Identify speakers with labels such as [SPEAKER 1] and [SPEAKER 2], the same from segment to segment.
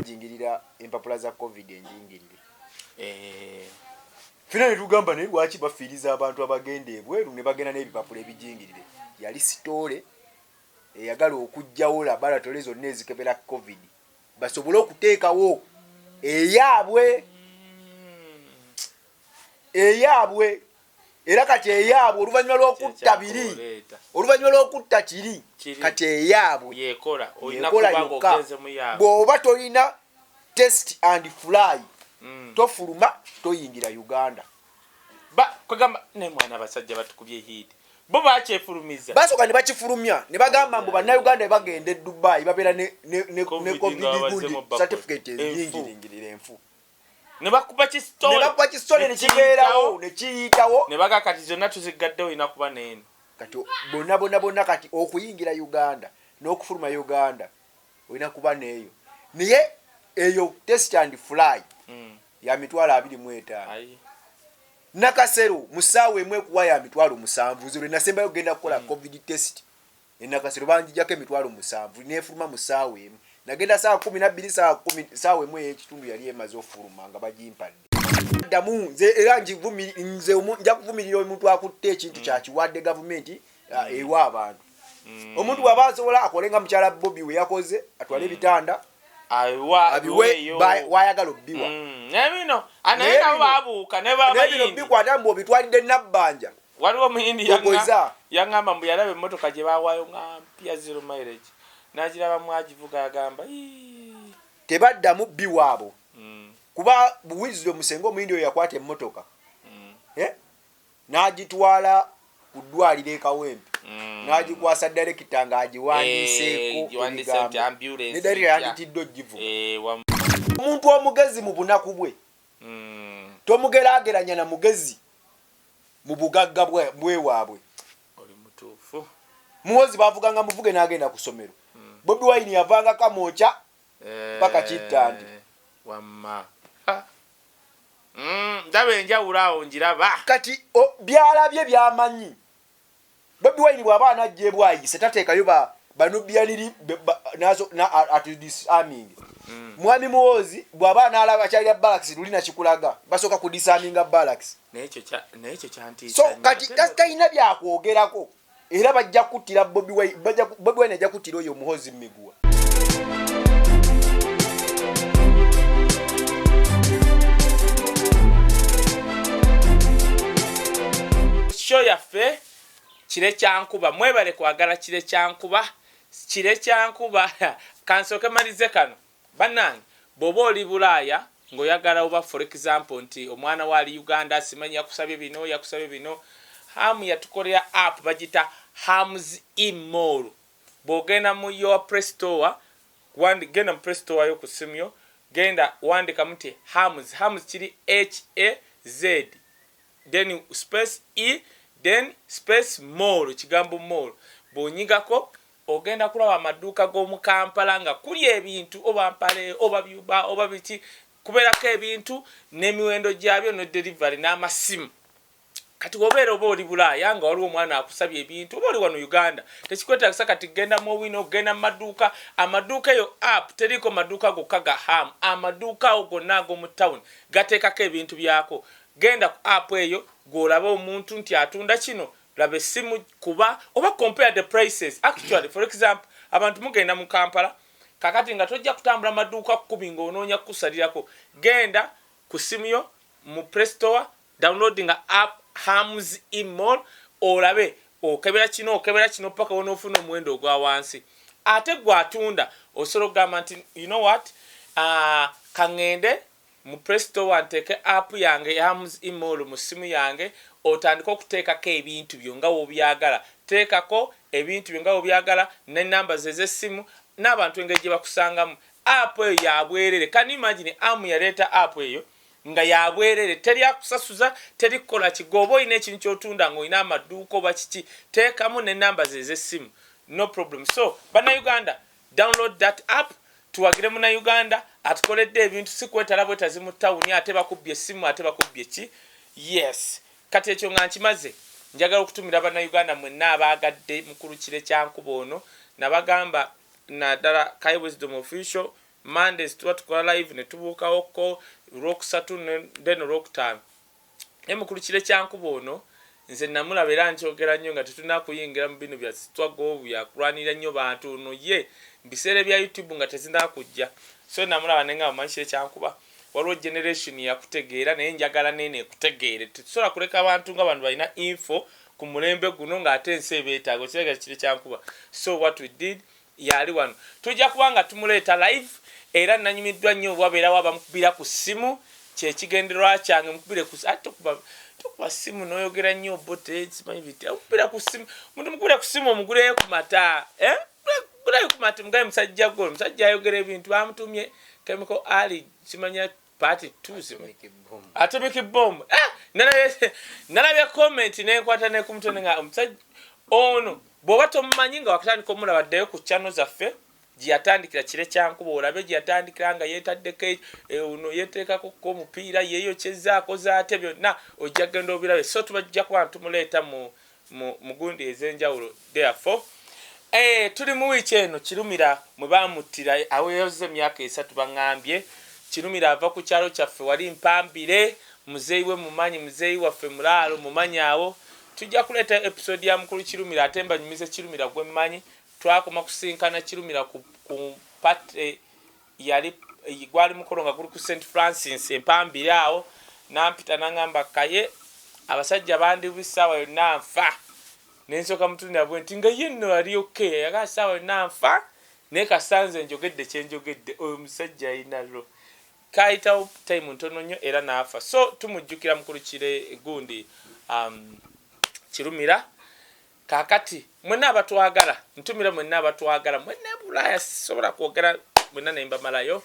[SPEAKER 1] jingirira empapula za covid enjingirire fina ne tugamba naye lwaki bafiiriza abantu abagenda ebweru ne bagenda n'ebipapula ebijingirire yali sitole eyagala okujjawo laboratory zonna ezikebera covid basobole okuteekawo eyaabwe era kati eyaabwe oluvannyuma lw'okutta biri oluvannyuma lw'okutta kiri kati eyaabwe
[SPEAKER 2] yekola
[SPEAKER 1] yokka bw'oba tolina test and fly tofuluma toyingira Uganda
[SPEAKER 2] kwegamba ne mwana basajja batukubye hit bo bakyefulumiza
[SPEAKER 1] basooka ne bakifulumya ne bagamba mbu bannayuganda bagenda e Dubai babeera ne covid certificate enyingirire enfu
[SPEAKER 2] ne bakuba
[SPEAKER 1] kisitole ne kibeerawo ne kiyitawo
[SPEAKER 2] ne baga kati zonna tuzigaddewo ina kuba neeno
[SPEAKER 1] kati bonna kati okuyingira Uganda n'okufuluma Uganda olina kuba neeyo naye eyo test and fly ya mitwalo 25 nakasero musaawe emwe kuwa ya mitwalo 7 zero nasembayo genda kukola covid test enakasero banjijako emitwalo 7 nefuluma musaawe emwe nagenda saa 12 saa emwe ekitundu yali emaze ofuluma nga bagimpadde damu nze era nze nja kuvumirira omuntu akutte ekintu kya kiwadde gavumenti ewa abantu omuntu bw'aba asobola akolenga mukyala Bobby we yakoze atwale ebitanda abiwe wayagala obbiwa
[SPEAKER 2] nebino anaye babuuka ne babayindi
[SPEAKER 1] bikwata mbu obitwalidde nabbanja
[SPEAKER 2] waliwo muyindi yaŋŋamba mbu yalaba emmotoka gye bawaayo nga mpya 0 mileage n'agiraba mwagivuga yagamba
[SPEAKER 1] tebaddamu biwaabo kuba buwizi omusenga omuyindi oyo yakwata emmotoka n'agitwala ku ddwaliro e Kawempe n'agikwasa direkita ng'agiwandiiseeko ne direkita yanditidde ogivuga omuntu omugezi mu bunaku bwe tomugeraageranya na mugezi mu bugagga bwewaabwe
[SPEAKER 2] oli mutuufu
[SPEAKER 1] muwozi bavuganga muvuge n'agenda ku ssomero Bobi Wine yavanga kamooca paka kittandi
[SPEAKER 2] wamma ndabe enjawulo awo njiraba
[SPEAKER 1] kati byalabye byamanyi Bobi Wine bw'aba anajje bwayise tateekayo banubianiri nazo at disarming mwami muwozi bw'aba n'alaba kyali barracks lulina kikulaga basoka ku disarming barracks
[SPEAKER 2] n'ekyo kyantiisa
[SPEAKER 1] so kati talina byakwogerako era bajja kuttira Bobi Wine ajja kuttira oyo muhozi miguwa
[SPEAKER 2] show yaffe Kirekyankuba mwebale kwagala Kirekyankuba kansooke malize kano bannange bw'oba oli Bulaaya ng'oyagala oba for example nti omwana waali Uganda simanyi yakusabye bino hamu yatukolera app bagita Hams Imall bw'ogenda mu your Play Store genda mu Play Store yo ku simu yo genda wandika muti Hams kiri HAZ then space E then space mall kigambo mall bw'onyigako ogenda kulaba amaduuka g'omu Kampala nga kuli ebintu oba mpale oba byuba oba biti kubeerako ebintu n'emiwendo gyabyo no delivery n'amasimu kati obeera oba oli Bulaaya nga waliwo omwana akusabye ebintu oba oli wano Uganda tekikwetaagisa kati genda mu wino genda mu maduuka amaduuka eyo app teriko maduuka gokka ga ham amaduuka ago gonna ag'omu town gateekako ebintu byako genda ku app eyo gw'olaba omuntu nti atunda kino laba essimu kuba oba compare the prices actually for example abantu mugenda mu Kampala kakati nga tojja kutambula maduuka 10 ng'onoonya kusalirako genda ku simu yo mu Play Store downloading app Hams Imall olabe okebera kino paka wonoofuna omuwendo ogwa wansi ate gwatunda osobola okugamba nti you know what kaŋŋende mu Play Store nteke app yange Hams Imall mu simu yange otandika okuteekako ebintu byo nga wobyagala teekako ebintu byo nga wobyagala n'ennamba ze z'essimu n'abantu engeri gye bakusangamu app eyo yabwerere can you imagine yaleeta app eyo nga yabwerere teri akusasuza teri kukola kigoba oyina ekintu kyotunda ng'olina amaduuka oba kiki teekamu n'ennamba ze z'essimu no problem so bannayuganda download that app tuwagire munnayuganda atukoledde ebintu si kwetala bwetazi mu tawuni ate bakubbye essimu ate bakubbye ki yes kati ekyo nga nkimaze njagala okutumira bannayuganda mwenna abaagadde mukulu Kirekyankuba ono nabagamba naddala Kai Wisdom Official Mondays tuba tukola live ne tubuukawoko Olwokusatu then Olwokutaano. Naye mukulu Kirekyankuba ono nze namulaba era nkyogera nnyo nga tetunakuyingira mu bino byaffe twagoobu yakulwanira nnyo bantu ono ye biseera bya YouTube nga tezinakujja. So namulaba nenga mumanyi Kirekyankuba waliwo generation yakutegeera naye njagala nene ekutegeere. Tetusobola kuleka abantu nga bantu balina info ku mulembe guno ng'ate ensi ebeetaaga kirega Kirekyankuba. So what we did yali wano tujja kuba nga tumuleeta live era nanyumiddwa nnyo bwabeerawo abamukubira ku ssimu kyekigendererwa kyange mukubire ku tokuba simu n'oyogera nnyo bote simanyi biti okubira ku ssimu muntu mukubire ku ssimu omuguleyo ku mata guleyo ku mata mugaye musajja golo musajja ayogera ebintu bamutumye chemical ali kimanya party 2 atomic bomb nalabye comment nenkwata nekumutone nga omusajja ono bw'oba tomumanyi nga wakatandika omulaba addeyo ku channel zaffe gyeyatandikira Kirekyankuba olabe gyeyatandikira nga yeetaddeko ono yeteekako omupiira yeeyokyezaako zaate byonna ojja genda obirabe. So tubajja kuba tumuleeta mu gundi ez'enjawulo. Therefore tuli mu wiiki eno Kirumira mwe baamuttira aweeyoze emyaka 3 baŋŋambye. Kirumira ava ku kyalo kyaffe wali Mpambire muzeeyi we mumanyi muzeeyi waffe mulaalo mumanyi awo. Tujja kuleeta episode ya mukulu Kirumira ate mbanyumize Kirumira gwe mmanyi. Twakoma kusinkana Kirumira ku pate yali gwali mukolo nga guli ku St Francis Empambire awo nampita nangamba kaye abasajja bandi bisaawa yonna nfa nensoka mutunda bwe nti nga yenno ali okay yaga saawa yonna nfa ne kasanze njogedde kyenjogedde oyo musajja ayinalo kaitawo time ntono nnyo era naafa. So tumujjukira mukulu gundi Kirumira kakati mwenna abatwagala ntumira mwenna abatwagala mwenna Bulaaya sisobola kwogera mwenna nemba malayo.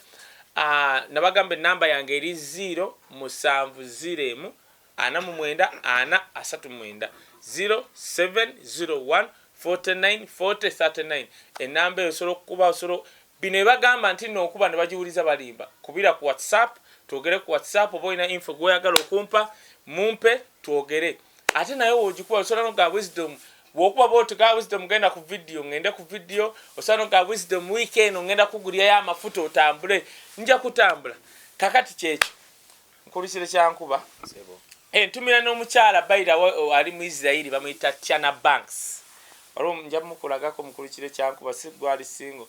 [SPEAKER 2] Nabagambe namba yange eri 070 49 0701 49 40 39 enamba eyo osobola okukuba osobola bino bagamba nti n'okuba ne bagiwuliza balimba kubira ku WhatsApp twogere ku WhatsApp oba olina info gw'oyagala okumpa mumpe twogere ate naye wogikuba osobola noga wisdom wokuba boti ga wisdom ngenda ku video ngende ku video osano ga wisdom weekend ngenda kugulya ya mafuta otambule nja kutambula kakati kyekyo mukulu Kirekyankuba sebo ntumira n'omukyala bayira ali mu Israeli bamuyita Tiana Banks waliwo nja mukulagako mukulu Kirekyankuba si gwali singo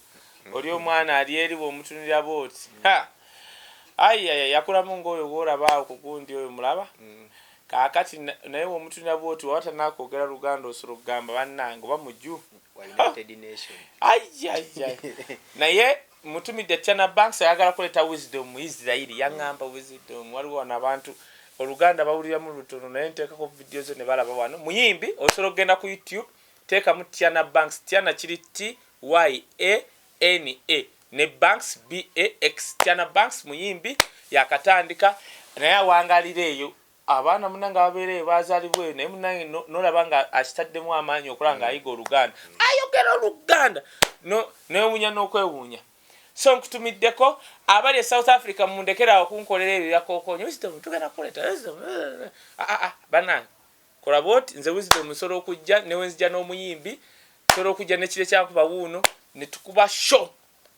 [SPEAKER 2] oli omwana ali eri bw'omutunira boti yakulamu ng'oyo gw'olaba ku gundi oyo mulaba kakati naye omutunira bwoti wawata nakwogera Luganda osobola okugamba bannange oba mujju United Nation naye mutumidde Tiana Banks ayagala kuleeta wisdom mu Israeli yaŋŋamba wisdom waliwo wano abantu Oluganda bawuliramu lutono naye nteekako video zo ne balaba wano muyimbi osobola okugenda ku YouTube teekamu Tiana Banks Tiana kiri TYANA ne Banks BAX Tiana Banks muyimbi yakatandika naye awangalira eyo abaana munanga babeere bazalibwe naye munange nolaba nga akitaddemu amaanyi okulaba nga ayiga Oluganda ayogera Oluganda newuunya n'okwewuunya. So nkutumiddeko abali e South Africa mundekera okunkolera ebyo byakookonyo wisdom tugenda kuleeta banange kola bwoti nze wisdom nsobola okujja newenzija n'omuyimbi nsobola okujja ne Kirekyankuba wuuno ne tukuba show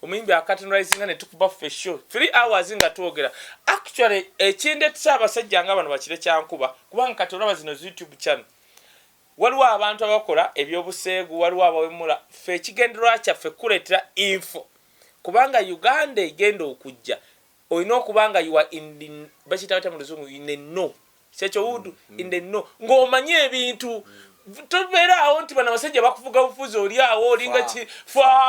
[SPEAKER 2] omuyimbi akatonalizinga ne tukuba ffe show 3 hours nga twogera actually ekindetesa abasajja nga bano Kirekyankuba kubanga kati olaba zino YouTube channel waliwo abantu abakola ebyobuseegu waliwo abawemula ffe ekigendererwa kyaffe kuleetera info kubanga Uganda egenda okujja olina okubanga yuwa bakitaweta mu luzungu in the know kyekyo wudu in the know ng'omanyi ebintu tobeera awo nti bano abasajja bakuvuga bufuzi oli awo olinga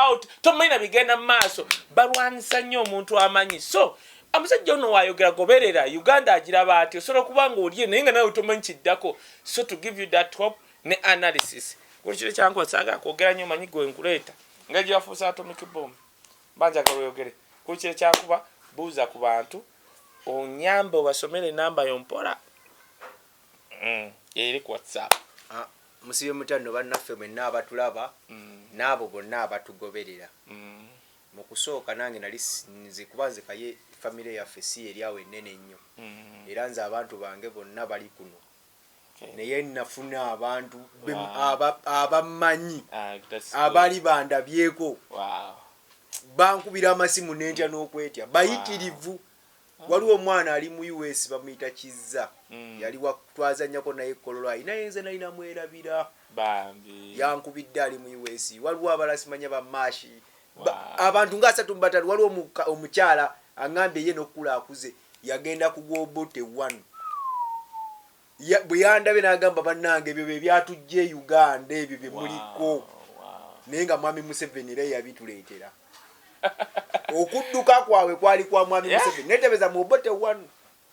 [SPEAKER 2] out tomanyi bigenda mu maaso balwanisa nnyo omuntu amanyi. So amusajja ono wayogera goberera Uganda agiraba ati osobola okubanga oliye naye nga nawe tomanyi kiddako. So to give you that hope ne analysis kuli Kirekyankuba saaga kwogera nnyo manyi gwe nkuleeta nga gyafuusa atomic bomb banjagala oyogere kuli Kirekyankuba buuza ku bantu onyambe obasomere enamba yompola eri ku WhatsApp.
[SPEAKER 1] Musibe mutano bannaffe mwenna abatulaba n'abo bonna abatugoberera mu kusooka nange nali nzikubanze kaye family yaffe si eri awo ennene ennyo era nze abantu bange bonna bali kuno naye nafuna abantu abamanyi abali bandabyeko bankubira amasimu nentya n'okwetya bayitirivu. Waliwo omwana ali mu US bamuyita Kizza yali twazanyako naye kololo naye nze nalina mwerabira yankubidde ali mu US. Waliwo abalala simanya bamashi abantu nga 3 batatu. Waliwo omukyala aŋŋambye ye n'okula akuze yagenda kugwa obote 1 bwe yandabe n'agamba bannange ebyo bye byatujja e Uganda ebyo bye muliko naye nga mwami Museveni era yabituleetera. Okudduka kwabwe kwali kwa mwami Museveni netebeza mu obote 1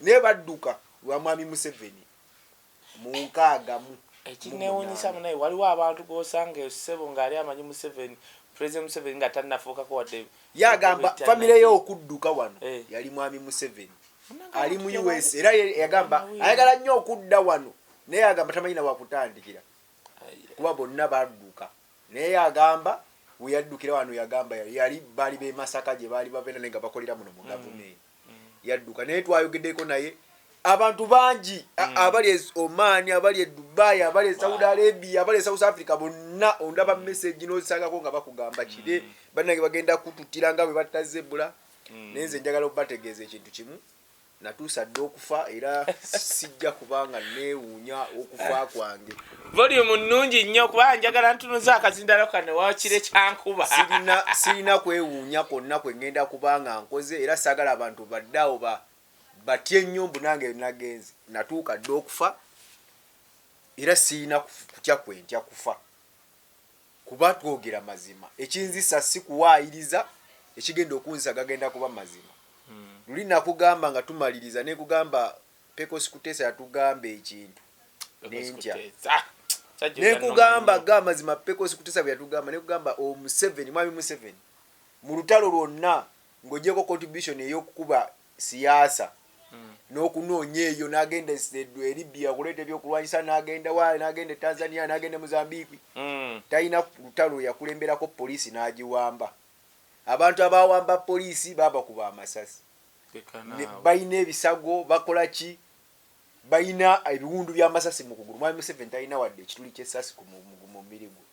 [SPEAKER 1] ne badduka lwa mwami Museveni mu nkagamu.
[SPEAKER 2] Ekinewunyisa munaye waliwo abantu gosanga esebo ng'ali amanyi Museveni President Museveni nga tannafuukako wadde
[SPEAKER 1] yagamba famire yo okudduka wano yali mwami Museveni ali mu US era yagamba ayagala nnyo okudda wano naye yagamba tamanyi na wakutandikira kuba bonna badduka naye yagamba we yaddukira wano yagamba yali bali be Masaka gye bali bavenda nenga bakolera muno mu government yadduka naye twayogeddeko naye abantu bangi abali Oman abali Dubai abali Saudi Arabia abali South Africa bonna ondaba message n'osangako nga bakugamba kire bannange bagenda kututira nga bwe batazebula nenze njagala obategeeza ekintu kimu natuusa dde okufa era sijja kubanga neewuunya okufa kwange.
[SPEAKER 2] Volume nnungi nnyo kuba njagala ntunuza akazindalo kano wa Kirekyankuba.
[SPEAKER 1] Sirina kwewuunya konna kwe ngenda kubanga nkoze era sagala abantu baddawo batye nnyombu nange nagenze natuuka dde okufa era sirina kutya kwentya kufa kuba twogera mazima ekinzisa si kuwaayiriza ekigenda okunzisa gagenda kuba mazima. Luli nakugamba nga tumaliriza ne kugamba peko sikutesa yatugamba ekintu nentya ne kugamba ga mazima peko sikutesa byatugamba ne kugamba Museveni mwami Museveni mu lutalo lwonna ng'ogyeko contribution ey'okukuba siyaasa n'okunoonya eyo n'agenda Libya kuleeta ebyokulwanyisa n'agenda waali n'agenda Tanzania n'agenda Mozambique talina lutalo yakulemberako poliisi n'agiwamba. Abantu abawamba poliisi babakuba amasasi bayina ebisago bakola ki bayina ebiwundu by'amasasi mu kugulu. Mwami Museveni talina wadde ekituli ky'essasi ku mubiri gwe.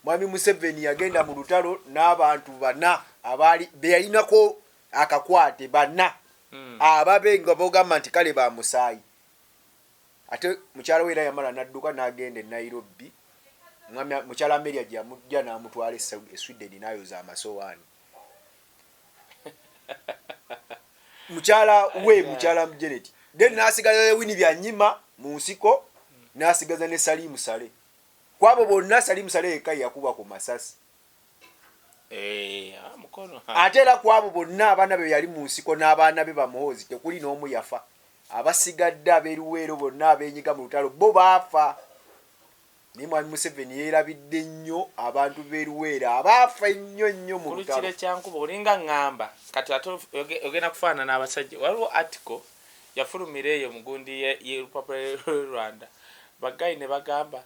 [SPEAKER 1] Mwami Museveni yagenda mu lutalo n'abantu 4 abaali be yalinako akakwate 4 ababe nga bogamba nti kale ba musaayi. Ate mukyala we era yamala n'adduka n'agenda e Nairobi. Mukyala Amelia gyamujja n'amutwala e Sweden n'ayoza amasowaani. Mukyala Mujeneti then n'asigaza Wini Byanyima mu nsiko n'asigaza ne Salimu Sale. Kwabo bonna Salimu Sale yekka yakuba ku masasi.
[SPEAKER 2] Mukono
[SPEAKER 1] ate era kwabo bonna abaana be yali mu nsiko n'abaana be bamuhozi tekuli n'omu yafa. Abasigadde abeeruweero bonna abeenyiga mu lutalo bo baafa. Ni mwami Museveni yeerabidde nnyo abantu beeruweera abaafa ennyo mu lutalo.
[SPEAKER 2] Kirekyankuba olinga ngamba kati ate ogenda kufaanana abasajja. Waliwo article yafulumira eyo mu gundi ye Republic Rwanda bagayi ne bagamba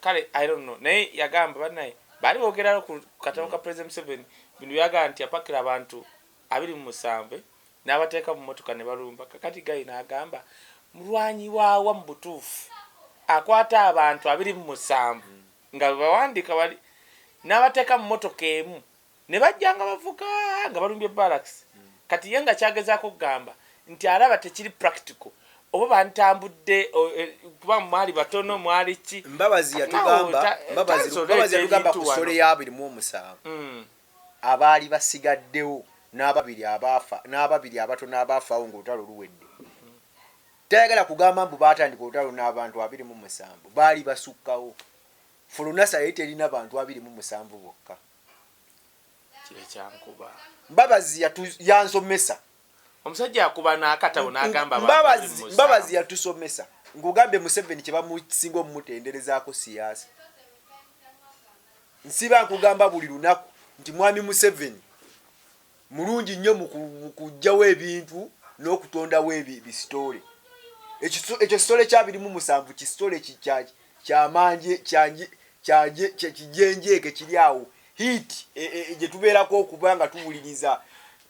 [SPEAKER 2] kale I don't know naye yagamba bannaye bali boogera ku katabo ka President Museveni bino byagamba nti yapakira abantu 27 n'abateeka mu motoka ne balumba. Kakati gayi n'agamba mulwanyi waawa mu butuufu akwata abantu 27 nga bawandika bali n'abateeka mu motoka emu ne bajjanga bavuga nga balumbye barracks. Kati ye nga kyagezaako kugamba nti alaba tekiri practical oba bantambudde kuba mwali batono mwali ki.
[SPEAKER 1] Mbabazi yatugamba ku sole ya 27 abaali basigaddewo n'ababiri abatono abaafawo ng'olutalo luwedde. Tayagala kugamba mbu baatandika olutalo n'abantu 27 baali basukkawo. Fulunasa yali terina bantu 27 bokka.
[SPEAKER 2] Kirekyankuba
[SPEAKER 1] Mbabazi yansomesa.
[SPEAKER 2] Omusajja akuba n'akatabo n'agamba
[SPEAKER 1] Mbabazi yatusomesa ng'ogambe Museveni kye bamusinga omumutenderezaako siyaasa. Nsiba nkugamba buli lunaku nti mwami Museveni mulungi nnyo mu kuggyawo ebintu n'okutondawo ebisitole. Ekyo kisitole kya 27 kisitole kyamanje kijenjeeke kiri awo hit gye tubeerako okuba nga tuwuliriza.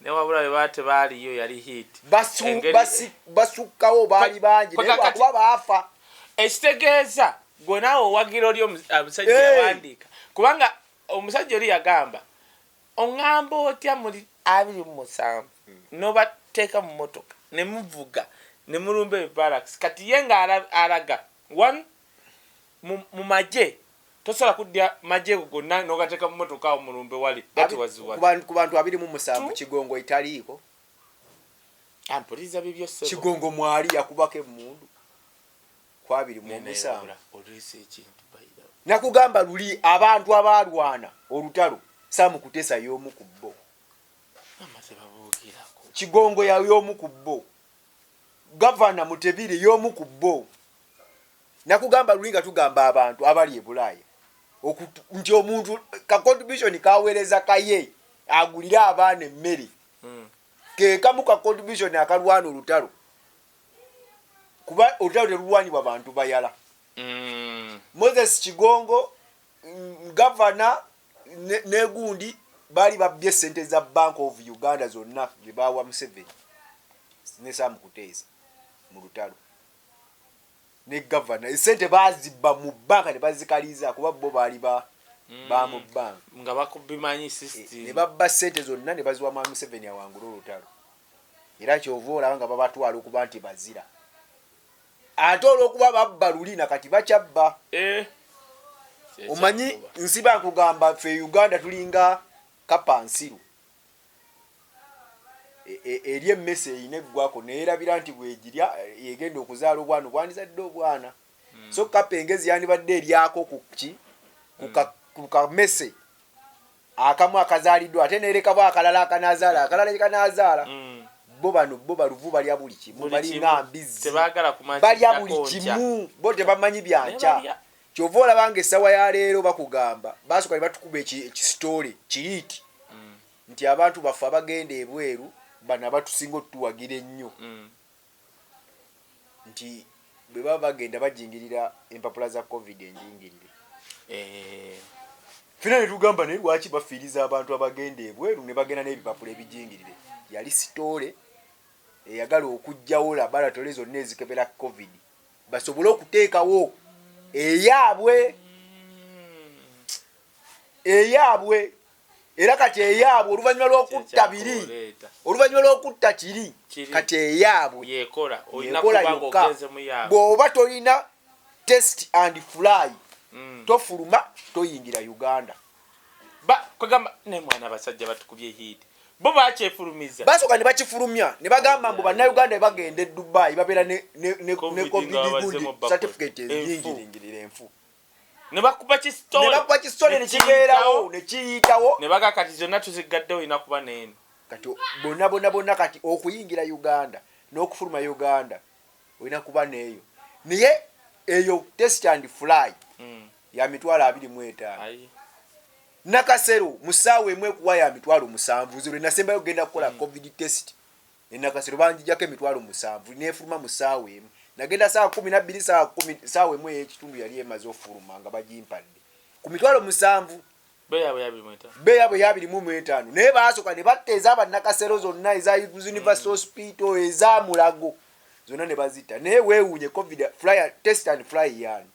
[SPEAKER 2] Ne wabula bate baaliyo yali hit.
[SPEAKER 1] Basukkawo baali bangi naye kuba baafa.
[SPEAKER 2] Ekitegeeza gwe naawe owagira oli omusajja yawandiika kubanga omusajja oli yagamba Ongamba otya muri 27 nobateeka mu motoka ne muvuga ne mulumba barracks kati yenga alaga one mu maje tosobola kudya maje gonna n'ogateeka mu motoka awo mulumbe wali that was one
[SPEAKER 1] ku bantu 27 Kigongo italiiko
[SPEAKER 2] ampuliza bibyo sebo
[SPEAKER 1] Kigongo mwali yakubako emmundu ku 27
[SPEAKER 2] olwese ekintu bayira
[SPEAKER 1] nakugamba luli abantu abalwana olutalo samu kutesa y'omu ku bo
[SPEAKER 2] amaze babuukirako
[SPEAKER 1] Kigongo ya y'omu ku bo Governor Mutebire y'omu ku bo nakugamba luli nga tugamba abantu abali e Bulaaya nti omuntu ka contribution kaweereza kaye agulira abaana emmere ke kamu ka contribution akalwana olutalo kuba olutalo terulwanibwa abantu bayala Moses Kigongo Governor ne gundi bali babbye sente za Bank of Uganda zonna je bawa Museveni ne Sam Kuteesa mu lutalo ne Governor sente bazibba mu banka ne bazikaliza kuba bo bali ba mu banka
[SPEAKER 2] nga bakubimanyi system
[SPEAKER 1] ne babba sente zonna ne baziwa mu Museveni awangula olutalo era kyovola nga babatwala okuba nti bazira ate olwokuba babba lulina kati bakyabba omanyi nsiba nkugamba ffe Uganda tulinga kapansiru eri emmese eyina eggwako neerabira nti bwegirya yegenda okuzaala obwana obwanizadde obwana so kapa engezi yandibadde eryako ku kamese akamu akazaaliddwa ate neerekabo akalala akanazaala akalala ekanazaala bo bano bo baluvu balya buli kimu balina mbizi balya buli kimu bo tebamanyi byanca kyova olaba ng'essawa ya leero bakugamba basooka ne batukuba ekisitole kiyiti nti abantu baffe abagenda ebweru bano abatusinga otutuwagira ennyo nti bwe baba bagenda bajingirira empapula za covid enjingirire fina ne tugamba naye lwaki bafiiriza abantu abagenda ebweru ne bagenda n'ebipapula ebijingirire yali sitole eyagala okugjawo laboratory zonna ezikebera covid basobole okuteekawo eyabwe era kati eyabwe oluvannyuma lw'okutta biri oluvannyuma lw'okutta kiri kati eyabwe
[SPEAKER 2] yekola
[SPEAKER 1] yokka bw'oba tolina test and fly tofuluma toyingira Uganda
[SPEAKER 2] kwegamba ne mwana abasajja batukubye hiti bo bakyefulumiza
[SPEAKER 1] basooka ne bakifulumya ne bagamba mbu bannayuganda bagenda e Dubai babeera ne covid certificate enyingiringirira enfu
[SPEAKER 2] ne bakuba
[SPEAKER 1] kisitole ne kibeerawo ne kiyitawo
[SPEAKER 2] ne baga kati zonna tuzigadde olina kuba neeno
[SPEAKER 1] kati bonna kati okuyingira Uganda n'okufuluma Uganda olina kuba neeyo naye eyo test and fly ya 25,000 Nakasero musaawe emwe kuwa ya 7,000 zero nasembayo genda kukola covid test Nakasero banjijako 7,000 nefuluma musaawe emwe nagenda saa 12 saa 10 saawe emwe ekitundu yali emaze ofuluma nga bagimpadde ku 7,000 beya ya 25 naye basooka ne batteeza abannakasero zonna eza University Hospital eza Mulago zonna ne bazita naye weewuunye covid fly test and fly yani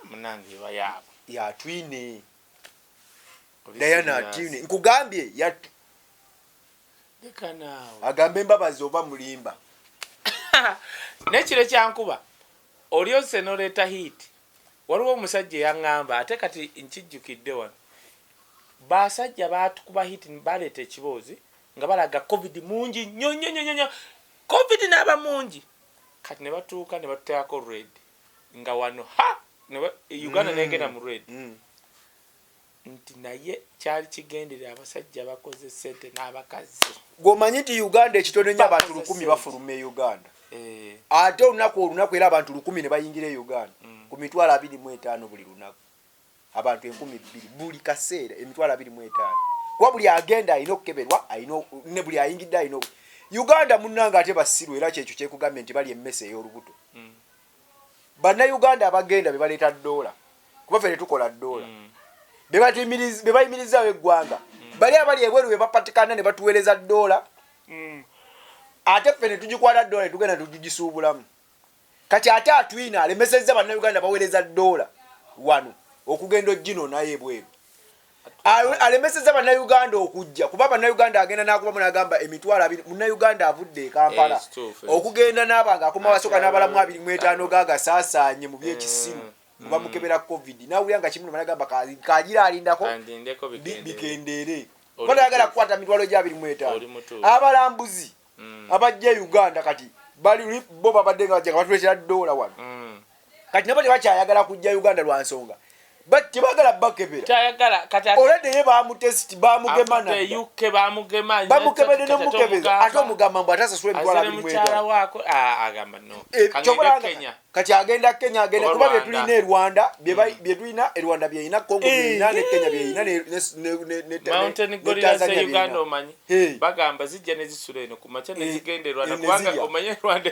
[SPEAKER 2] munange bayabo
[SPEAKER 1] ya twine Diana twine nkugambye ya
[SPEAKER 2] dekanawo
[SPEAKER 1] agambe mbabazi oba mulimba
[SPEAKER 2] ne Kirekyankuba olyose noleta hit waliwo omusajja yaŋŋamba ate kati nkijjukidde wano basajja batukuba hit baleeta ekiboozi nga balaga covid mungi nnyo covid n'aba mungi kati ne batuuka ne batuteekako red nga wano Uganda negenda mu red nti naye kyali kigendera abasajja bakoze sente n'abakazi
[SPEAKER 1] gomanyi nti Uganda ekitone nnyo abantu 100 bafuluma e Uganda ate olunaku era abantu 100 ne bayingira e Uganda ku 25,000 buli lunaku abantu 10,000 buli kaseera 25,000 kuba buli agenda alina okukeberwa ne buli ayingidde alina Uganda munnanga ate basiru era kyekyo kyekugambye nti bali emmese ey'olubuto bannayuganda abagenda be baleeta dola kuba ffe tetukola dola be bayimirizaawo eggwanga bali abali ebweru be bapatikana ne batuweereza dola ate ffe ne tugikwata dola ne tugenda tugigisuubulamu kati ate atwina alemesezza bannayuganda baweereza dola wano okugenda ogino naye ebweru alemeseza bannayuganda okujja kuba bannayuganda agenda n'akubamu n'agamba emitwalo 2 munnayuganda avudde e Kampala okugenda n'abanga akoma wasooka n'abalamu 25 gagasaasaanye mu byekisimu kuba mukebera covid nawulira nga kimu n'agamba kagira alindako bikendeere batayagala kukwata mitwalo gya 25 abalambuzi abajja Uganda kati bali bo babadde nga bajja batuleetera $1 wano kati nabo tebakyayagala kujja Uganda lwa nsonga tebagala bakebera
[SPEAKER 2] tayagala kati
[SPEAKER 1] olede ye bamutesti bamugema na
[SPEAKER 2] UK bamugema
[SPEAKER 1] bamukebede ne mukebeza ate omugamba mbu atasasula emitwalo 20
[SPEAKER 2] mukyala wako agamba no
[SPEAKER 1] Kenya kati agenda Kenya agenda kuba bye tulina e Rwanda bye tulina e Rwanda bye ina Congo bye ina ne Kenya bye ina ne
[SPEAKER 2] Mountain Gorillas e Uganda omanyi bagamba zijja ne zisula eno kumacha ne zigende Rwanda kubanga omanyi Rwanda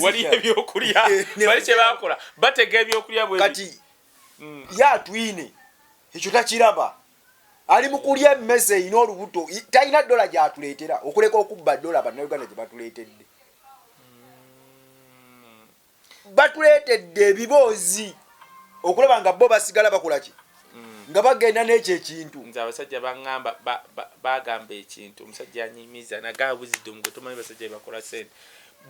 [SPEAKER 2] wali ebyokulya bali kye bakola batega ebyokulya bwe
[SPEAKER 1] kati ya twine ekyo takiraba ali mukulya emmese ino olubuto talina $1 gyatuleetera okuleka okubba $1 bannayuganda gye batuleetedde batuleetedde ebiboozi okulaba nga bo basigala bakolaki nga bagenda n'ekyo ekintu
[SPEAKER 2] nze abasajja baŋŋamba bagamba ekintu omusajja anyimiza nagaa wisdom gwe tomanyi basajja bakola sente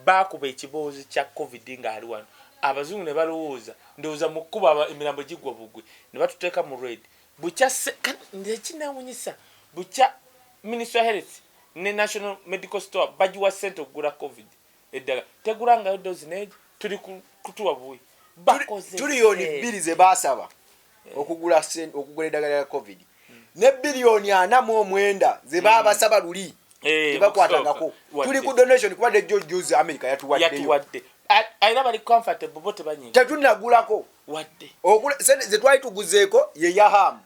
[SPEAKER 2] bakuba ekiboozi kya covid nga ali wano abazungu ne balowooza ndowooza mu kkuba emirambo gigwa bugwe ne batuteeka mu red bukya ekinawunyisa bukya ministry of health ne national medical store bagiwa sente okugula covid eddala tegulangayo dozi neegi tuli kutuwa buwe
[SPEAKER 1] tuliyoni 2 ze baasaba okugula eddagala lya covid ne biliyoni 49 ze baabasaba luli tebakwatangako tuli ku donation kuba ne George America yatuwadde aina bali comfortable bote banyingi tetunagulako wadde sente ze twali tuguzeeko ye yahamu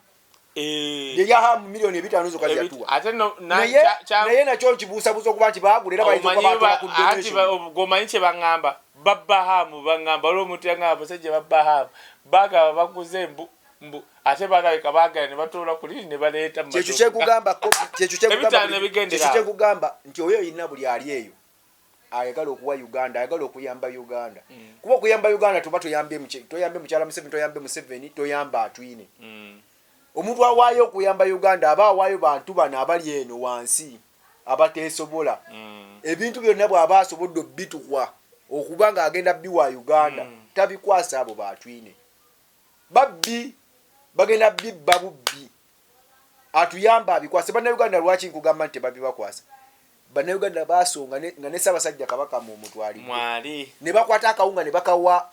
[SPEAKER 1] ye yahamu miliyoni 5 zo kali yatuwa
[SPEAKER 2] ate no
[SPEAKER 1] naye nakyo kibuusabuusa okuba nti baagula era bayita ku donation
[SPEAKER 2] gomanyi kye baŋŋamba babbahamu baŋŋamba olwo omuntu yaŋŋamba basajja babbahamu bagaba baguze mbu ate balabika baagala ne batoola ku liri ne baleeta
[SPEAKER 1] kyekyo kyekugamba nti oyo yina buli ali eyo ayagala okuwa Uganda ayagala okuyamba Uganda kuba okuyamba Uganda tuba toyambe mukyala Museveni toyambe Museveni toyamba atwine omuntu awaayo okuyamba Uganda aba awaayo bantu bano abali eno wansi abateesobola ebintu byonna bw'aba asobodde obitukwa okuba nga agenda biwa Uganda tabikwasa abo batwine babbi bagenda bibba bubbi atuyamba abikwase bannayuganda lwaki nkugamba nti tebabibakwasa bannayuganda basonga nga ne Ssaabasajja Kabaka mu mutwali
[SPEAKER 2] mwali
[SPEAKER 1] ne bakwata akawunga ne bakawa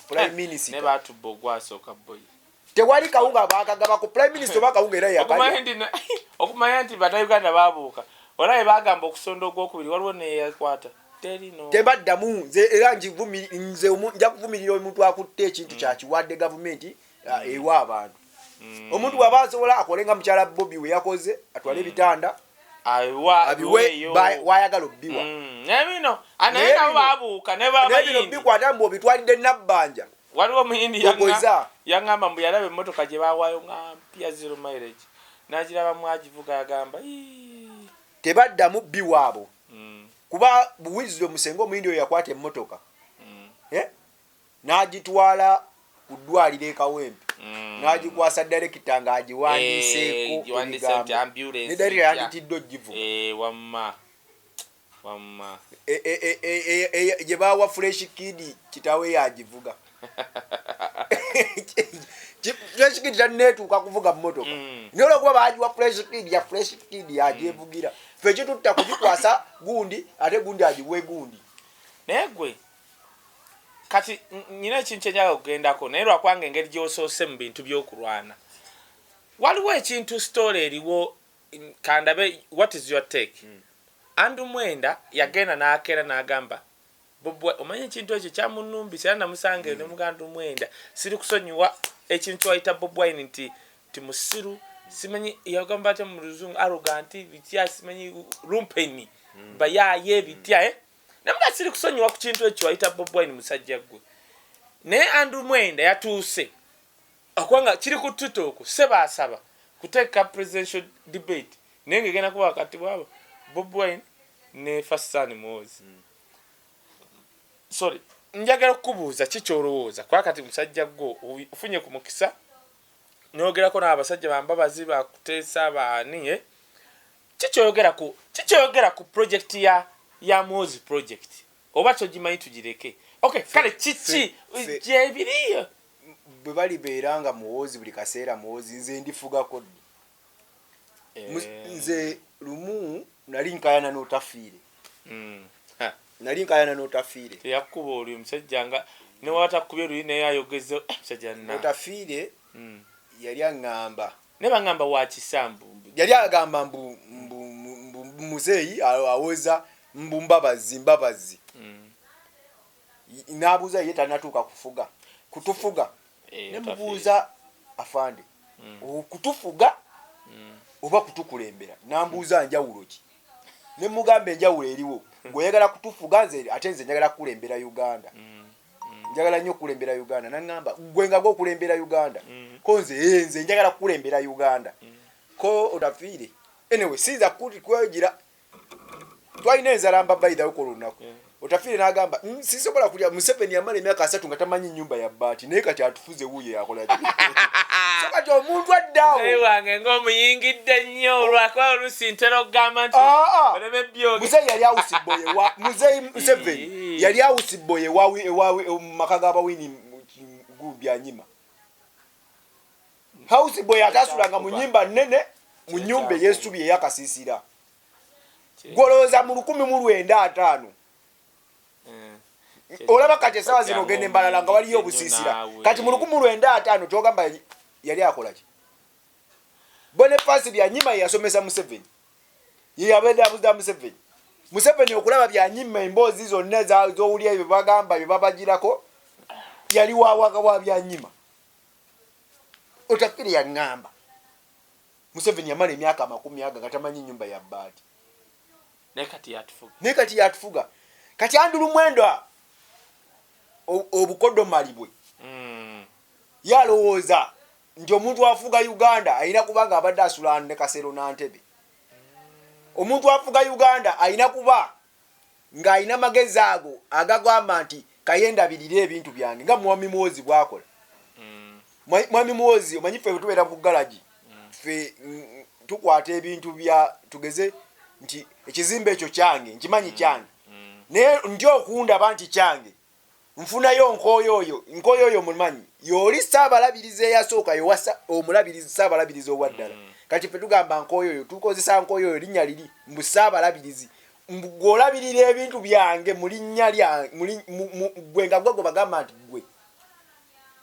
[SPEAKER 1] prime minister
[SPEAKER 2] ne batubba ogwasooka boy
[SPEAKER 1] tewali kawunga bakagaba ku prime minister bakawunga era yakalya
[SPEAKER 2] okumanya nti bannayuganda babuuka walaye bagamba okusonda ogwokubiri waliwo neyakwata
[SPEAKER 1] tebaddamu nze era nze nja kuvumirira omuntu akutte ekintu kyakiwadde gavumenti ewa abantu omuntu bw'aba asobola akolenga mukyala Bobby we yakoze atwale ebitanda abiwe wayagala obbiwa
[SPEAKER 2] nebino anaye nabo babuuka ne babayindi
[SPEAKER 1] bikwata mbu obitwalidde nabbanja
[SPEAKER 2] waliwo omuyindi yaŋŋamba mbu yalaba emmotoka gye bawaayo nga mpya 0 mileage n'agiraba mwagivuga yagamba
[SPEAKER 1] tebaddamu bbiwaabo kuba buwizizo musenga omuyindi oyo yakwata emmotoka n'agitwala ku ddwaliro ekawempe n'agikwasa direkita ng'agiwandiiseeko ne direkita yanditidde ogivuga
[SPEAKER 2] wamma
[SPEAKER 1] gye baawa fresh kid kitawe yagivuga fresh kid tanneetuuka kuvuga mmotoka naye olwokuba baagiwa fresh kid yagyevugira fe kitutta kugikwasa gundi ate gundi agiwe gundi
[SPEAKER 2] naye gwe kati nyina ekintu kyenjaga okugendako naye lwakwanga engeri gy'osoose mu bintu by'okulwana waliwo ekintu story eriwo kandabe what is your take Andu Mwenda yagenda n'akeera n'agamba Bobwe omanyi ekintu ekyo kyamunumbisa era namusange ne mugandu Mwenda siri kusonyiwa ekintu ayita Bobwe nti musiru simanyi yagamba ate mu Luzungu arrogant bitya simanyi lumpeni bayaye bitya namuga siri kusonyiwa ku kintu ekyo ayita Bobwe musajja gwe ne Andu Mwenda yatuuse okwanga kiri ku tutoku seba asaba kuteeka presidential debate nenge gena kuba wakati bwabo Bobwe ne Fasani Mozi sorry njagala kubuuza kikyolowooza kwa kati musajja gwo ufunye ku mukisa nogerako n'abasajja bambabazi bakuteesa baani kikyogera ku project ya Muhoozi project oba kyogimanyi tugireke okay kale kiki gyebiriyo
[SPEAKER 1] bwe balibeera nga Muhoozi buli kaseera Muhoozi nze ndifugako nze lumu nali nkayana n'otafiire
[SPEAKER 2] teyakuba oli omusajja nga newatakubye luli naye ayogeze musajja
[SPEAKER 1] n'otafiire yali aŋŋamba
[SPEAKER 2] ne baŋŋamba wakisambu
[SPEAKER 1] yali agamba mbu muzeeyi awoza mbu mbabazi n'abuuza ye tanatuuka kutufuga ne mubuuza afande okutufuga oba kutukulembera nambuuza njawulo ki ne mugamba enjawulo eriwo ng'oyagala kutufuga ate nze njagala kukulembera Uganda njagala nnyo okukulembera Uganda naŋŋamba gwe nga gwokulembera Uganda ko nze njagala kukulembera Uganda ko otafiire anyway sinza kwegira twalina enzala mbabbayidhawo ko lunaku otafiire n'agamba sisobola kulya Museveni yamala emyaka 3 nga tamanyi nnyumba ya bbaati naye kati atufuze wuye yakola ki so kati omuntu addaawo
[SPEAKER 2] wange ng'omuyingidde nnyo olwakuba oluusi ntera okugamba nti oleme byoge
[SPEAKER 1] muzeeyi yali awusibboye muzeeyi Museveni yali awusibboye mu maka g'abawini byanyima awusibboye atasulanga mu nnyimba nnene mu nnyumba ey'essubi ey'akasiisira golooza mu 1905 olaba kati esawa zino ogenda embalala nga waliyo obusiisira kati mu 1905 kyogamba yali akola ki Boniface Byanyima yasomesa Museveni ye yabadde abuza Museveni okulaba Byanyima emboozi zonna z'owulya ebyo bagamba bye babagirako yali waawaka wa Byanyima otafiire yaŋŋamba Museveni yamala emyaka 40 nga tamanyi nnyumba ya bbaati naye kati yatufuga kati Andrew Mwenda obukodomali bwe yalowooza nti omuntu afuga Uganda ayina kubanga abadde asula ne Kasero Nantebe omuntu afuga Uganda ayina kuba ng'ayina magezi ago agagamba nti kayendabirire ebintu byange nga Mwami Muhoozi bw'akola Mwami Muhoozi omanyi ffe tubeera ku galaji ffe tukwata ebintu bya tugeze nti ekizimbe ekyo kyange nkimanyi kyange naye ndi okundaba nti kyange nfunayo nkooyo oyo mumanyi yoli Ssaabalabirizi eyasooka yowasa omulabirizi Ssaabalabirizi owaddala kati ffe tugamba nkooyo oyo tukozesa nkooyo oyo linnya liri mbu Ssaabalabirizi ng'olabirira ebintu byange mu linnya lya gwe nga gwe bagamba nti gwe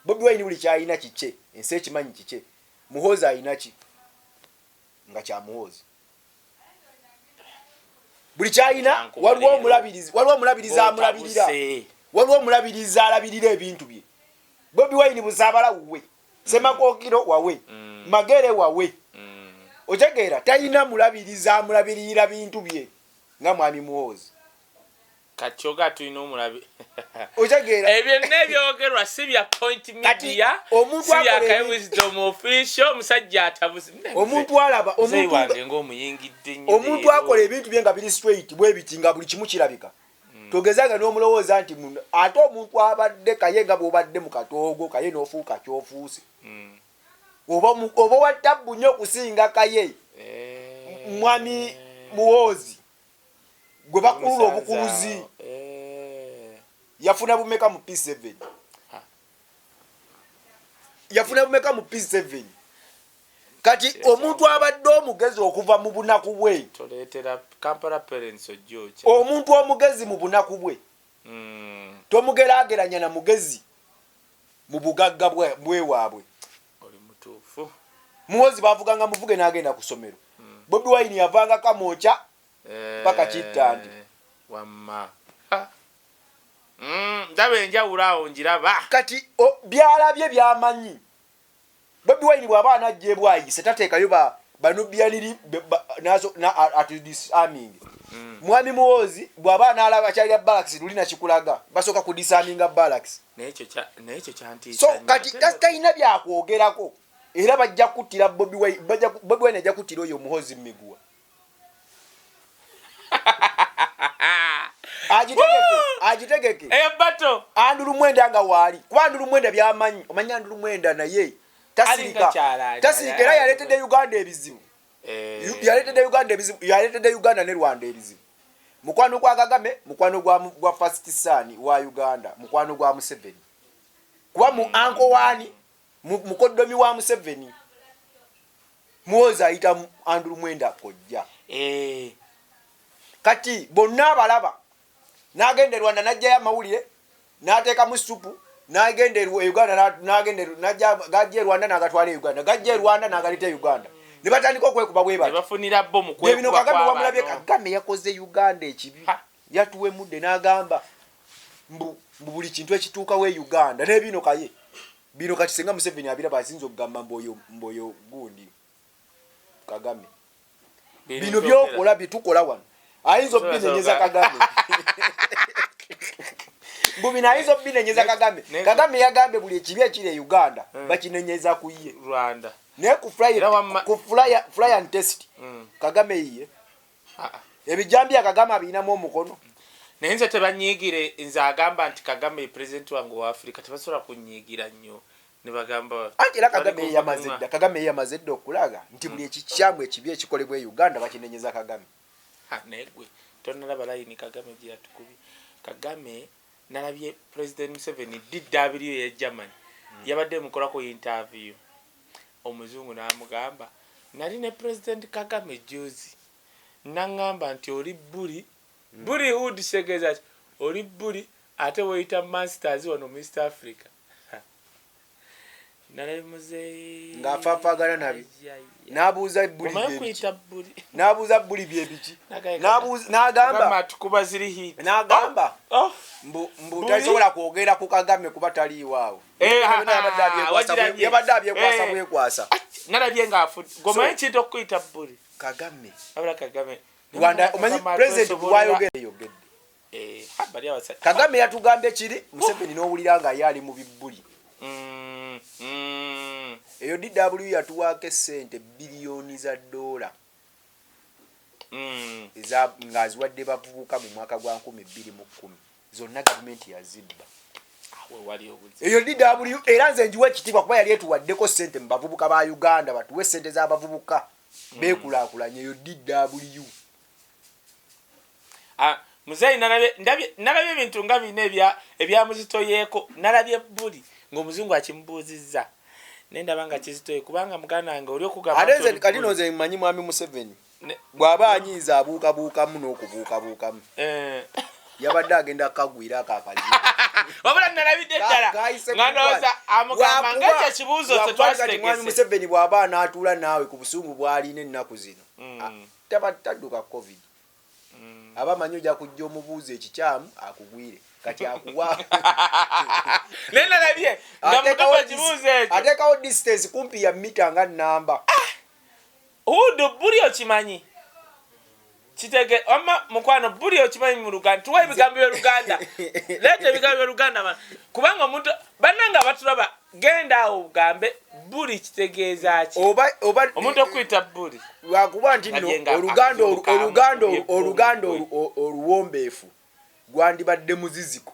[SPEAKER 1] Bobi Wine buli kyalina kikye ensi ekimanyi kikye Muhoozi alina ki nga kya Muhoozi buli kyalina waliwo omulabirizi amulabirira waliwo omulabirizi alabirira ebintu bye Bobi Wine Busaabala wuwe Semakookiro wawe Magere wawe otegeera talina mulabirizi amulabirira bintu bye nga Mwami Muhoozi
[SPEAKER 2] Kachoga tulina omulabi
[SPEAKER 1] otegeera
[SPEAKER 2] ebyo nebyogerwa si bya point media si bya Kai Wisdom official musajja atabuzi
[SPEAKER 1] omuntu alaba
[SPEAKER 2] ng'omuyingidde nnyo
[SPEAKER 1] omuntu akola ebintu bye nga biri straight bwe biti nga buli kimu kirabika togezanga n'omulowooza nti ate omuntu abadde kaye nga bw'obadde mu katoogo kaye n'ofuuka kyofuuse oba wattabbu nnyo okusinga kaye Mwami Muhoozi gwe bakulula obukuluzi yafuna bumeka mu P7 kati omuntu abadde omugezi okuva mu bunaku bwe
[SPEAKER 2] toleetera Kampala parents ojjoki
[SPEAKER 1] omuntu omugezi mu bunaku bwe tomugeraageranya na mugezi mu bugagga bwe waabwe
[SPEAKER 2] oli mutuufu
[SPEAKER 1] Muhoozi bavuganga muvuge n'agenda ku ssomero Bobi Wine yavanga kamooca paka kittandi
[SPEAKER 2] wamma ndaba enjawulo awo njiraba
[SPEAKER 1] kati byalabye byamanyi Bobi Wine bw'aba anajja ebwayise tateekayo banubianiri disarming Mwami Muhoozi bw'aba analaba kyalira barracks lulina kikulaga basooka ku disarminga barracks
[SPEAKER 2] naye ekyo kyantiisa
[SPEAKER 1] so kati talina byakwogerako era bajja kuttira Bobi Wine ajja kuttira oyo Muhoozi Miguwa agitegeke
[SPEAKER 2] eyo bato
[SPEAKER 1] Andrew Mwenda nga waali kuba Andrew Mwenda byamanyi omanyi Andrew Mwenda naye tasirika era yaleetedde Uganda ebizibu yaleetedde Uganda ne Rwanda ebizibu. Mukwano gwa Kagame, mukwano gwa first son wa Uganda, mukwano gwa Museveni. Kuba mu anko wani mukoddomi wa Museveni muwoza ayita Andrew Mwenda kojja. Kati bonna abalaba n'agenda Rwanda n'ajjayo amawulire n'ateeka mu supu n'agenda Uganda gajja Rwanda n'agatwala Uganda gajja Rwanda n'agaleta Uganda ne batandika okwekuba bwe bati
[SPEAKER 2] bafunira bo mu kwekuba
[SPEAKER 1] bino Kagame wamulabye Kagame yakoze Uganda ekibi yatuwemudde n'agamba mbu buli kintu ekituuka we Uganda n'ebino kaye bino kati senga Museveni abiraba asinza okugamba mboyo gundi Kagame bino byokola bitukola wano ayinza obinenyeza Kagame mbubina ayinza obinenyeza Kagame Kagame yagambe buli ekibi ekiri Uganda bakinenyeza ku ye
[SPEAKER 2] Rwanda
[SPEAKER 1] ne ku fly and test Kagame yiye ebijambya Kagame abinamu omukono
[SPEAKER 2] nenze tebanyigire nze agamba nti Kagame president wangu wa Afrika tebasobola kunyigira nnyo ne bagamba
[SPEAKER 1] era Kagame yamazedde okulaga nti buli ekikyamu ekibi ekikolebwa Uganda bakinenyeza Kagame.
[SPEAKER 2] Negwe tonalaba layini Kagame gye yatukubi. Kagame nalabye President Museveni DW ya Germany yabadde mukolako interview omuzungu n'amugamba nali ne President Kagame juzi nangamba nti oli buli Hood segeza oli buli ate woyita masters wano East Africa nalabye muzeyi
[SPEAKER 1] ng'afaafagana nabi n'abuuza buli n'abuuza buli byebiki n'agamba
[SPEAKER 2] tukuba ziri hit
[SPEAKER 1] n'agamba mbu tasobola kwogera ku Kagame kuba taliiwaawo yabadde abyekwasa bwekwasa
[SPEAKER 2] nalabye ng'afudde gomanyi kintu okuyita buli
[SPEAKER 1] Kagame
[SPEAKER 2] abula Kagame
[SPEAKER 1] Rwanda omanyi president bwayogedde Kagame yatugambye kiri Museveni n'owulira nga yali mu bibbuli eyo DW yatuwaako essente biliyoni za $. Nga aziwadde bavubuka mu mwaka gwa 2010 zonna gavumenti yazibba eyo DW era nze njiwa ekitiibwa kuba yali etuwaddeko ssente mu bavubuka ba Uganda batuwe ssente z'abavubuka beekulaakulanye eyo DW.
[SPEAKER 2] Muzeyi nalabye ebintu nga bino ebyamuzitoyeeko nalabye buli ng'omuzungu akimubuuzizza nendaba nga kizitoye kubanga muganda wange oli okugamba
[SPEAKER 1] ate kati nze mmanyi mwami Museveni bw'aba anyiiza abuukabuukamu n'okubuukabuukamu yabadde agenda kukagwira akakazi
[SPEAKER 2] wabula nalabidde ddala nga ndowooza amugamba ng'ekyo ekibuuzo
[SPEAKER 1] kati mwami Museveni bw'aba anaatuula naawe ku busungu bw'alina ennaku zino tadduka covid aba manyi ojja kujja omubuuza ekikyamu akugwire kati akuwa
[SPEAKER 2] nenalabye nga mutuba kibuuzo ekyo
[SPEAKER 1] ateekawo distance kumpi ya mita nga nnamba
[SPEAKER 2] Hudu buli okimanyi kitege amma mukwano buli okimanyi mu Luganda tuwa ebigambo bya Luganda leeta ebigambo bya Luganda kubanga omuntu bannanga batulaba genda awo ugambe buli kitegeeza ki omuntu okuyita buli
[SPEAKER 1] lwakuba nti nno Oluganda oluwombeefu gwandibadde muziziko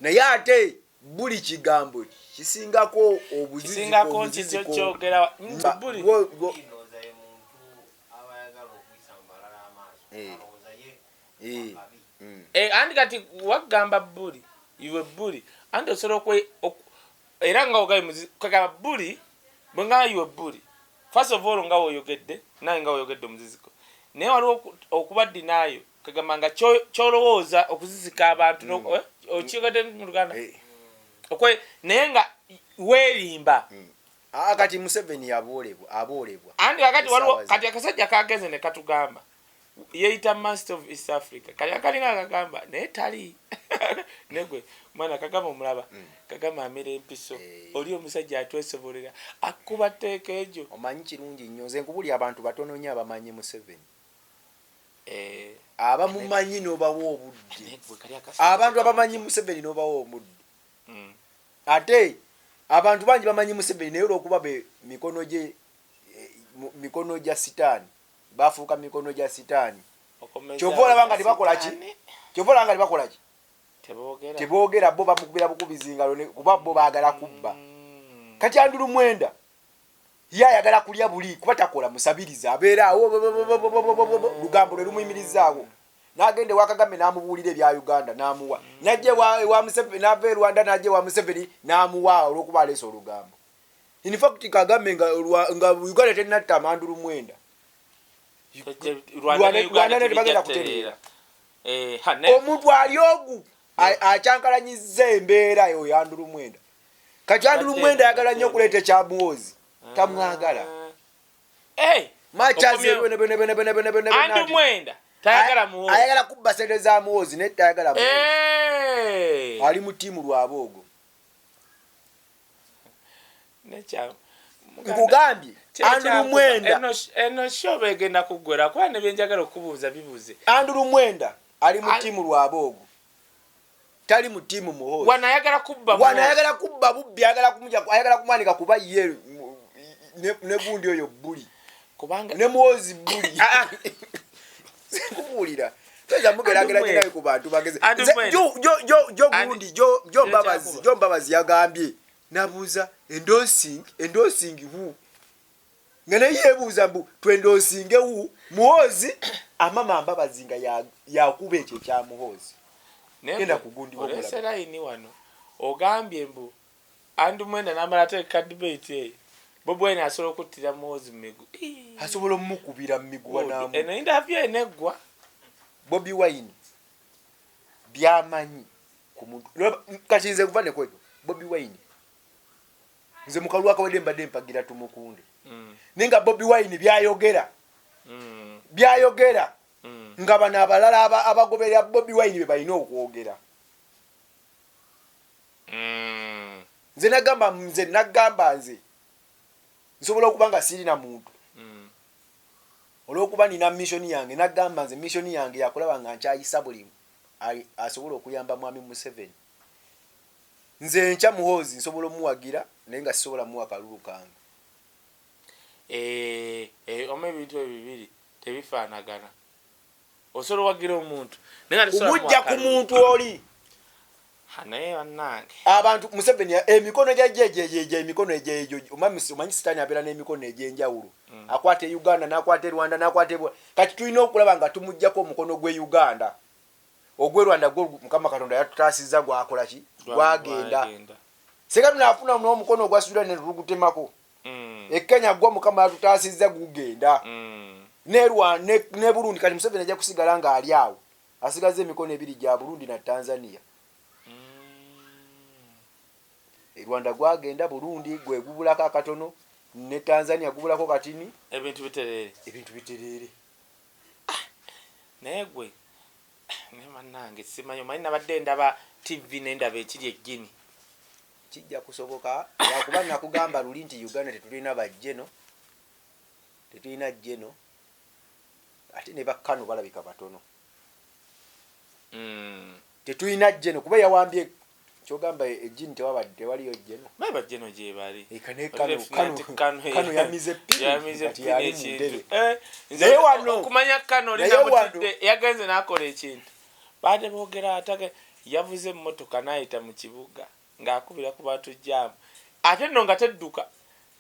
[SPEAKER 1] naye ate buli kigambo kisingako obuziziko
[SPEAKER 2] nkikyo kyogera buli andi kati wagamba buli iwe buli andi osobola era nga ogamba buli bwe nga iwe buli first of all nga woyogedde naye nga woyogedde omuziziko naye waliwo okuba dinaayo kagamba nga kyolowooza okuzizika abantu okiyogedde mu Luganda naye nga weerimba
[SPEAKER 1] kati Museveni aboolebwa
[SPEAKER 2] andi kakati waliwo kati akasajja kagenze ne katugamba yeeyita master of East Africa kali akalinga akagamba naye tali negwe mwana Kagame omulaba Kagame amera empiso oli omusajja atwesobolera akuba tteeka egyo
[SPEAKER 1] omanyi kirungi nnyo nze nkubuli abantu batono nnyo abamanyi Museveni abamumanyi n'obawa obudde abantu abamanyi Museveni n'obawa obudde ate abantu bangi bamanyi Museveni naye olw'okuba mikono gya sitaani bafuuka mikono gya sitaani kyova olaba nga tebakola ki teboogera bo bamukubira bukubizi ngalo kuba bo baagala kubba kati Andrew Mwenda yayagala kulya buli kuba takola musabiriza abeera awo lugambo lwe lumuyimirizaawo n'agende wakagambe n'amubuulira ebya Uganda n'amuwa najje wa Museveni n'ava e Rwanda najje wa Museveni n'amuwa olw'okuba aleese olugambo. In fact Kagame nga Uganda terinatta Andrew Mwenda Rwanda ne bagenda kutereera omuntu ali ogu acyankalanyizza embeera yo Andrew Mwenda kati Andrew Mwenda ayagala nnyo okuleeta ekyamuwozi tamwagala
[SPEAKER 2] Andrew Mwenda tayagala muwozi
[SPEAKER 1] ayagala kubba sente za muwozi naye tayagala muwozi ali mu ttiimu lwaboogo nkugambye Andrew Mwenda
[SPEAKER 2] eno shobe egenda kuggwera kuba ne byenjagala okubuuza bibuze.
[SPEAKER 1] Andrew Mwenda ali mu ttiimu lwaboogo tali mu ttiimu muhozi
[SPEAKER 2] wanayagala kubba
[SPEAKER 1] bubbi ayagala kumwanika kuba ye ne gundi oyo buli
[SPEAKER 2] kubanga
[SPEAKER 1] ne muhozi buli kubuulira toja mugerageraje naye ku bantu bageze jo gundi jo mbabazi yagambye nabuuza endorsing hu ngene yebuuza mbu twendosinge hu muhozi amama mbabazi nga yakuba ekyo kya muhozi genda kugundi
[SPEAKER 2] wo olesera ini wano ogambye mbu Andrew Mwenda n'amala teeka debate Bobi Wine asobola okuttira muhozi mu migu
[SPEAKER 1] asobola omukubira mu miguwa n'amu
[SPEAKER 2] eno interview eneggwa
[SPEAKER 1] Bobi Wine byamanyi ku muntu kakinze kuva ne kwekyo Bobi Wine nze mukalu akawedde mbadde mpagira tumukunde ninga Bobi Wine byayogera nga bana abalala abagoberera Bobi Wine be balina okwogera nze nagamba nsobola okuba nga sirina muntu olw'okuba nina mission yange nagamba nze mission yange yakulaba nga nkyayisa buli asobola okuyamba mwami Museveni nze nkya muhozi nsobola omuwagira naye nga sisobola muwa kalulu kange
[SPEAKER 2] omu ebintu ebibiri tebifaanagana osobola owagira omuntu
[SPEAKER 1] omujja ku muntu oli
[SPEAKER 2] naye bannange
[SPEAKER 1] abantu Museveni emikono gye emikono egyo omanyi sitaani abeera n'emikono egy'enjawulo akwata e Uganda n'akwata e Rwanda n'akwata kati tulina okulaba nga tumuggyako omukono gwe Uganda ogwe Rwanda gwo Mukama Katonda yatutaasizza gwakola ki gwagenda seka tunaafuna n'omukono ogwa Sudan ne tugutemako e Kenya gwo Mukama yatutaasizza gugenda ne Burundi kati Museveni ajja kusigala nga ali awo asigaze emikono ebiri gya Burundi na Tanzania Rwanda gwagenda Burundi gwe gubulako akatono ne Tanzania gubulako katini
[SPEAKER 2] ebintu biterere naye gwe ne mannange simanyi omanyi nabadde ndaba TV n'endaba ekiri eggini
[SPEAKER 1] kijja kusoboka yakuba nakugamba luli nti Uganda tetulina bajjeno tetulina jjeno ate ne bakkano balabika batono tetulina jjeno kuba yawambye kyogamba ejjini tewaliyo jjeno
[SPEAKER 2] baba jjeno gye bali
[SPEAKER 1] kano yamize
[SPEAKER 2] nze wano okumanya kano linamutidde yagenze n'akola ekintu baade boogera atage yavuze emmotoka n'ayita mu kibuga ng'akubira ku bantu jjaamu ate nno nga tedduka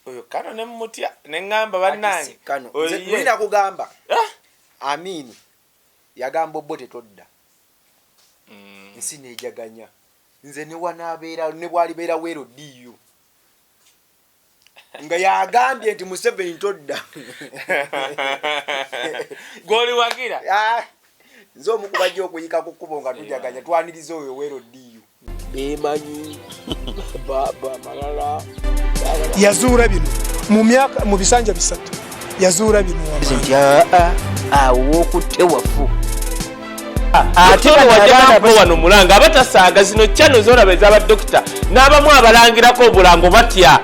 [SPEAKER 2] oyo kano ne mmutya ne ŋŋamba bannange
[SPEAKER 1] nina kugamba Amini yagamba obbo tetodda nsi nejaganya nze ne wanaabeera ne bwalibeera weero diyo nga yagambye nti Museveni todda
[SPEAKER 2] goli wagira
[SPEAKER 1] nze omukubajja okuyika ku kkubo nga tujaganya twaniriza oyo weero diyo bemanyi baba malala
[SPEAKER 3] yazuula bino mu bisanja bisatu yazuula bino
[SPEAKER 1] nti awo okutte wafu
[SPEAKER 2] ate wajjako wano mulanga abatasaaga zino channel z'olaba ez'abadokita n'abamu abalangirako obulango batya